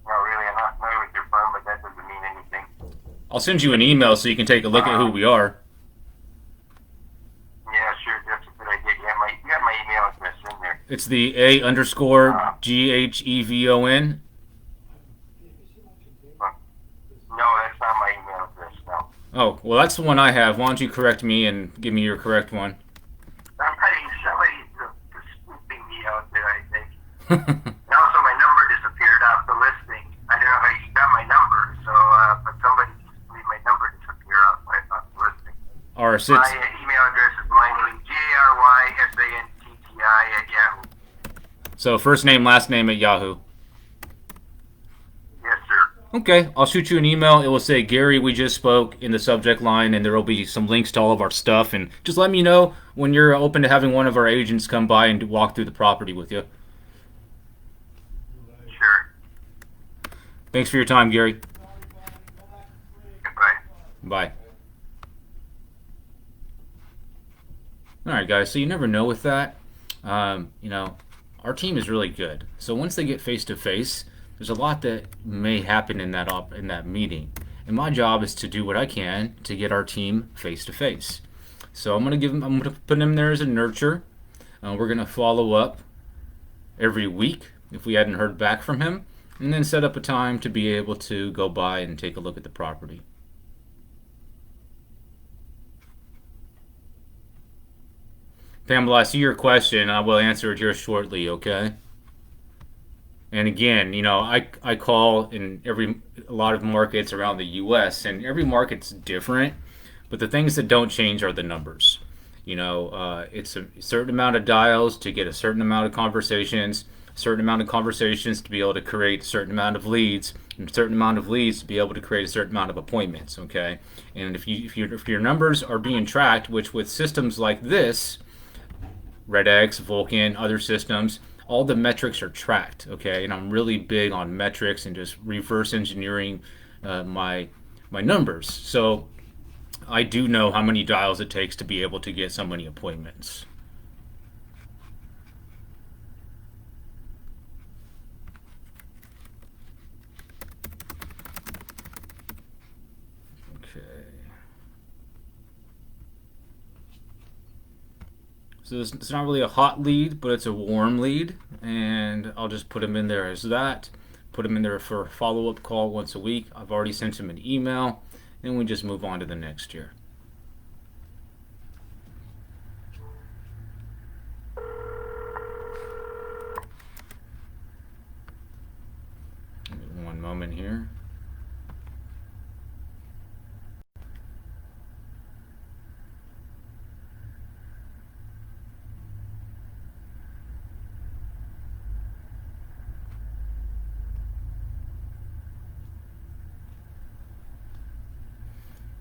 No, really, I'm not familiar with your firm, but that doesn't mean anything. I'll send you an email so you can take a look at who we are. Yeah, sure, that's a good idea. You got my email address in there. It's the A_GHEVON. No, that's not my email address, no. Oh, well, that's the one I have. Why don't you correct me and give me your correct one? Somebody's scooping me out there, I think. And also, my number disappeared off the listing. I don't know how you got my number, so but somebody made my number disappear off the listing. Or My email address is my name, JRYSANTTI@yahoo. So first name, last name at Yahoo. Yes, sir. Okay, I'll shoot you an email. It will say Gary, we just spoke in the subject line, and there will be some links to all of our stuff. And just let me know when you're open to having one of our agents come by and walk through the property with you. Sure. Thanks for your time, Gary. Goodbye. Bye. All right, guys. So you never know with that. Our team is really good. So once they get face to face, there's a lot that may happen in that meeting, and my job is to do what I can to get our team face to face. So I'm gonna put him there as a nurture. We're gonna follow up every week if we hadn't heard back from him, and then set up a time to be able to go by and take a look at the property. Pamela, I see your question. I will answer it here shortly, okay? And again, I call in a lot of markets around the U.S., and every market's different, but the things that don't change are the numbers. It's a certain amount of dials to get a certain amount of conversations, to be able to create a certain amount of leads, and a certain amount of leads to be able to create a certain amount of appointments, okay? And if your numbers are being tracked, which with systems like this, RedX, Vulcan, other systems, all the metrics are tracked, okay? And I'm really big on metrics and just reverse engineering my numbers. So I do know how many dials it takes to be able to get so many appointments. So it's not really a hot lead, but it's a warm lead, and I'll just put him in there as that. Put him in there for a follow-up call once a week. I've already sent him an email, and we just move on to the next year. One moment here.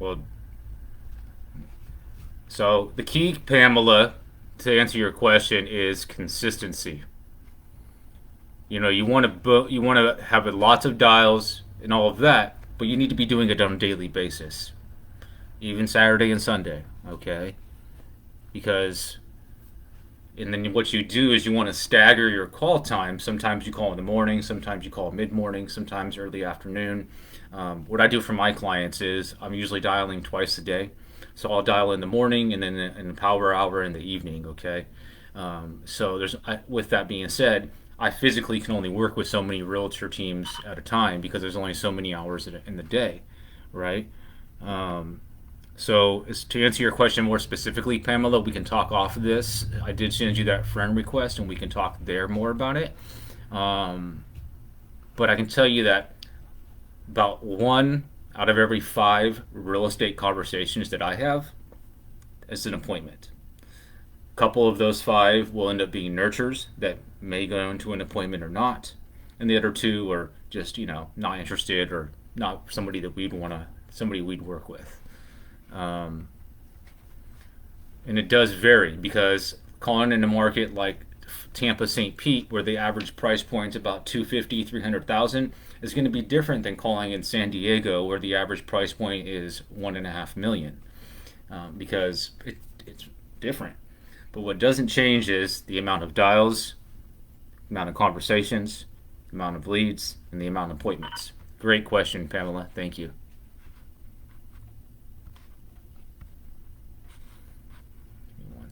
Well, so the key, Pamela, to answer your question is consistency. You want to have lots of dials and all of that, but you need to be doing it on a daily basis, even Saturday and Sunday. Okay, because and then what you do is you want to stagger your call time. Sometimes you call in the morning, sometimes you call mid morning, sometimes early afternoon. What I do for my clients is I'm usually dialing twice a day. So I'll dial in the morning and then in the power hour in the evening, okay? So with that being said, I physically can only work with so many realtor teams at a time because there's only so many hours in the day, right? So to answer your question more specifically, Pamela, we can talk off of this. I did send you that friend request, and we can talk there more about it. But I can tell you that about 1 out of every 5 real estate conversations that I have is an appointment. A couple of those 5 will end up being nurtures that may go into an appointment or not, and the other 2 are just not interested or not somebody that we'd work with. And it does vary because calling in a market like Tampa, St. Pete, where the average price point is about 250, 300,000, is going to be different than calling in San Diego, where the average price point is 1.5 million, because it's different. But what doesn't change is the amount of dials, amount of conversations, amount of leads, and the amount of appointments. Great question, Pamela. Thank you.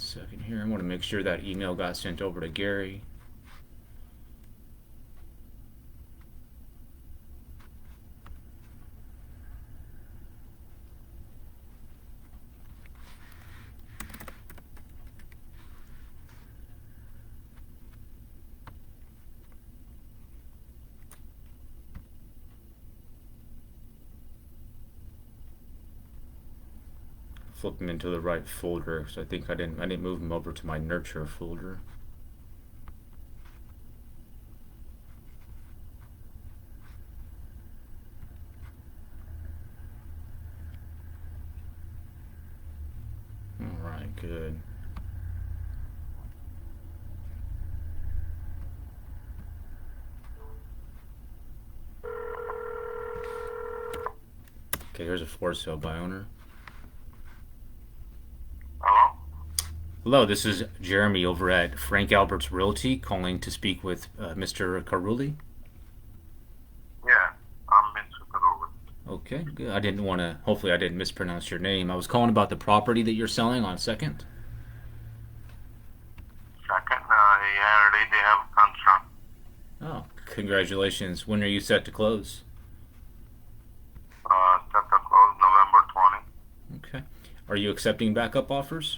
Second here. I want to make sure that email got sent over to Gary. Flip them into the right folder because I think I didn't move them over to my nurture folder. All right, good. Okay, here's a for sale by owner. Hello, this is Jeremy over at Frank Albert's Realty calling to speak with Mr. Carulli. Yeah, I'm Mr. Carulli. Okay, good. Hopefully I didn't mispronounce your name. I was calling about the property that you're selling on 2nd. Second, yeah, they have contract. Oh, congratulations. When are you set to close? Set to close November 20. Okay. Are you accepting backup offers?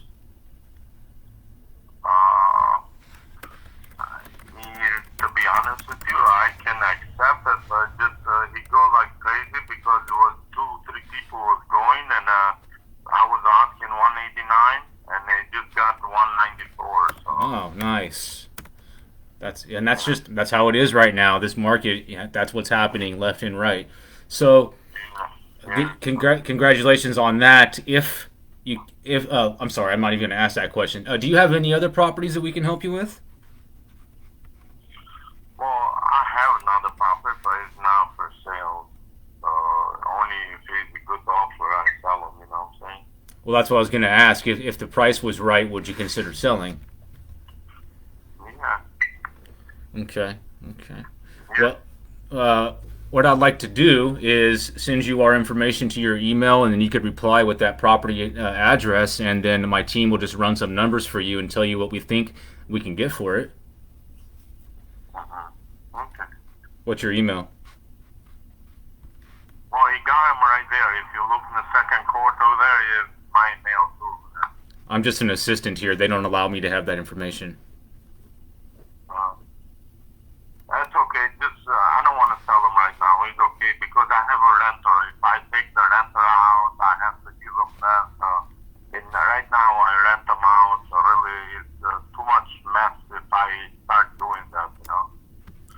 To be honest with you, I can accept it, but just he goes like crazy because there was 2-3 people was going, and I was asking 189, and they just got 194. So. Oh, nice. That's how it is right now. This market, that's what's happening left and right. So, congratulations on that. I'm sorry, I'm not even going to ask that question. Do you have any other properties that we can help you with? Well, I have another property, but it's not for sale. Only if it's a good offer, I sell them, you know what I'm saying? Well, that's what I was going to ask. If the price was right, would you consider selling? Yeah. Okay. Yeah. Well, what I'd like to do is send you our information to your email, and then you could reply with that property address, and then my team will just run some numbers for you and tell you what we think we can get for it. Okay. What's your email? Well, you got him right there. If you look in the second quote over there, is my email too. I'm just an assistant here. They don't allow me to have that information. That's okay. Just I don't want to sell them right now. It's okay because I have a renter. If I take the renter out, I have to give them that. And right now I rent them out. So really, it's too much mess if I start doing that.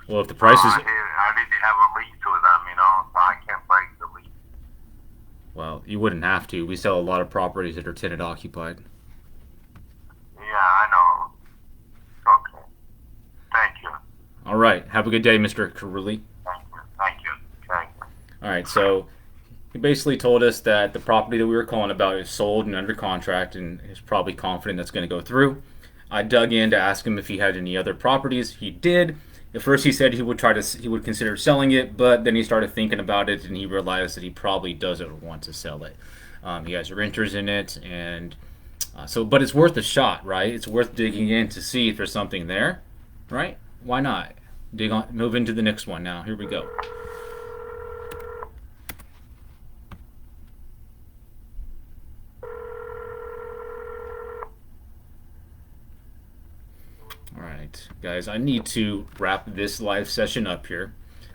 Well, if the price is... I really have a lease with them, so I can't break the lease. Well, you wouldn't have to. We sell a lot of properties that are tenant occupied. Yeah, I know. Okay. Thank you. All right. Have a good day, Mr. Carulli. Thank you. Thank you. Thank you. All right. So he basically told us that the property that we were calling about is sold and under contract, and is probably confident that's going to go through. I dug in to ask him if he had any other properties. He did. At first, he said he would consider selling it, but then he started thinking about it, and he realized that he probably doesn't want to sell it. He has renters in it, and but it's worth a shot, right? It's worth digging in to see if there's something there, right? Why not? Move into the next one now. Here we go. Alright, guys, I need to wrap this live session up here.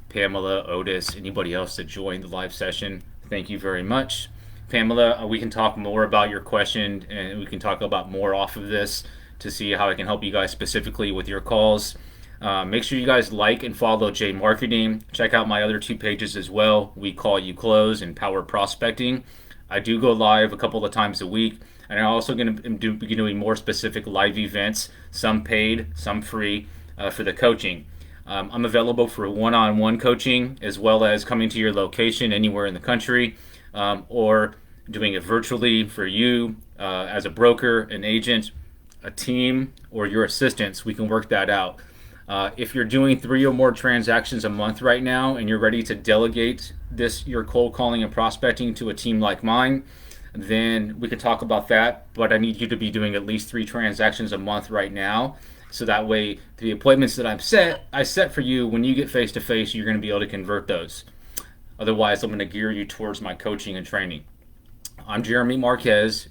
Pamela, Otis, anybody else that joined the live session, thank you very much. Pamela, we can talk more about your question, and we can talk about more off of this to see how I can help you guys specifically with your calls. Make sure you guys like and follow Jmarqeting. Check out my other 2 pages as well. We Call You Close and Power Prospecting. I do go live a couple of times a week. And I'm also going to be doing more specific live events, some paid, some free, for the coaching. I'm available for one-on-one coaching, as well as coming to your location anywhere in the country, or doing it virtually for you as a broker, an agent, a team, or your assistants. We can work that out. If you're doing 3 or more transactions a month right now, and you're ready to delegate your cold calling and prospecting to a team like mine, then we can talk about that. But I need you to be doing at least 3 transactions a month right now, so that way the appointments that I set for you, when you get face to face, you're going to be able to convert those. Otherwise, I'm going to gear you towards my coaching and training. I'm Jeremy Marquez.